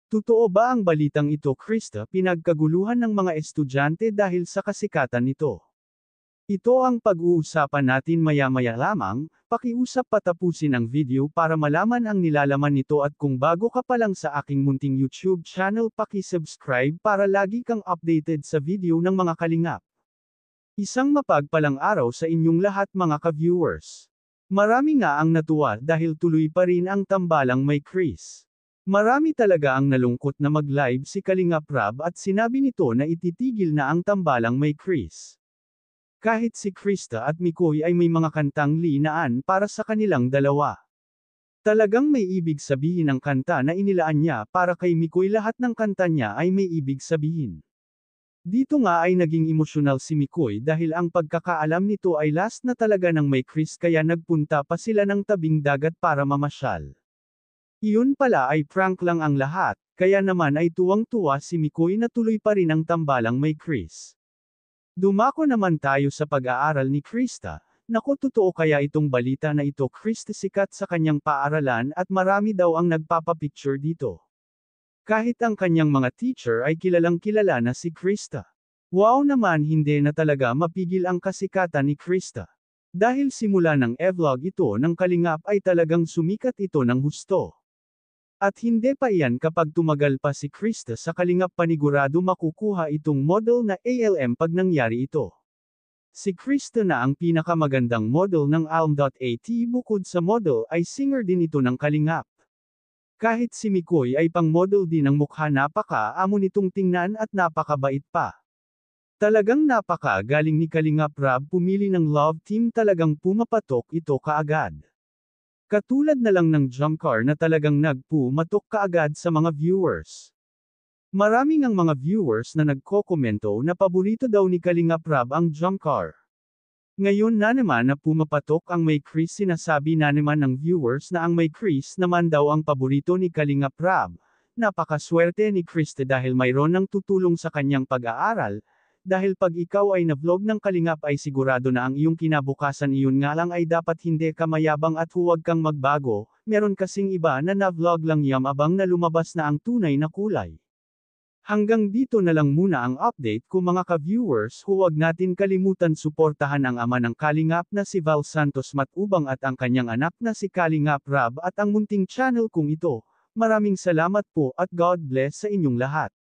Totoo ba ang balitang ito, Krista? Pinagkaguluhan ng mga estudyante dahil sa kasikatan nito. Ito ang pag-uusapan natin maya-maya lamang. Pakiusap patapusin ang video para malaman ang nilalaman nito at kung bago ka pa lang sa aking munting YouTube channel, paki-subscribe para lagi kang updated sa video ng mga kalingap. Isang mapagpalang araw sa inyong lahat mga ka-viewers. Marami nga ang natuwa dahil tuloy pa rin ang tambalang may Chris. Marami talaga ang nalungkot na mag-live si Kalingap Rab at sinabi nito na ititigil na ang tambalang may Chris. Kahit si Krista at Mikoy ay may mga kantang linaan para sa kanilang dalawa. Talagang may ibig sabihin ang kanta na inilaan niya para kay Mikoy, lahat ng kanta niya ay may ibig sabihin. Dito nga ay naging emosyonal si Mikoy dahil ang pagkakaalam nito ay last na talaga ng may Chris kaya nagpunta pa sila ng tabing dagat para mamasyal. Iyon pala ay prank lang ang lahat, kaya naman ay tuwang-tuwa si Mikoy na tuloy pa rin ang tambalang may Chris. Dumako naman tayo sa pag-aaral ni Krista. Naku, totoo kaya itong balita na ito? Krista sikat sa kanyang paaralan at marami daw ang nagpapapicture dito. Kahit ang kanyang mga teacher ay kilalang kilala na si Krista. Wow naman, hindi na talaga mapigil ang kasikatan ni Krista. Dahil simula ng e-vlog ito ng Kalingap ay talagang sumikat ito ng husto. At hindi pa iyan, kapag tumagal pa si Krista sa Kalingap panigurado makukuha itong model na ALM pag nangyari ito. Si Krista na ang pinakamagandang model ng ALM.at, bukod sa model ay singer din ito ng Kalingap. Kahit si Mikoy ay pang model din ng mukha, napaka-amo nitong tingnan at napakabait pa. Talagang napaka-galing ni Kalingap Rab pumili ng love team, talagang pumapatok ito kaagad. Katulad na lang ng jump car na talagang nagpumatok kaagad sa mga viewers. Maraming ang mga viewers na nagkokomento na paborito daw ni Kalingap Rab ang jump car. Ngayon na naman na pumapatok ang may Chris, sinasabi na naman ng viewers na ang may Chris naman daw ang paborito ni Kalingap Rab. Napakaswerte ni Krista dahil mayroon ng tutulong sa kanyang pag-aaral. Dahil pag ikaw ay na-vlog ng Kalingap ay sigurado na ang iyong kinabukasan, iyon nga lang ay dapat hindi ka mayabang at huwag kang magbago, meron kasing iba na na-vlog lang abang na lumabas na ang tunay na kulay. Hanggang dito na lang muna ang update ko mga ka-viewers. Huwag natin kalimutan suportahan ang ama ng Kalingap na si Val Santos Matubang at ang kanyang anak na si Kalingap Rab at ang munting channel kong ito. Maraming salamat po at God bless sa inyong lahat.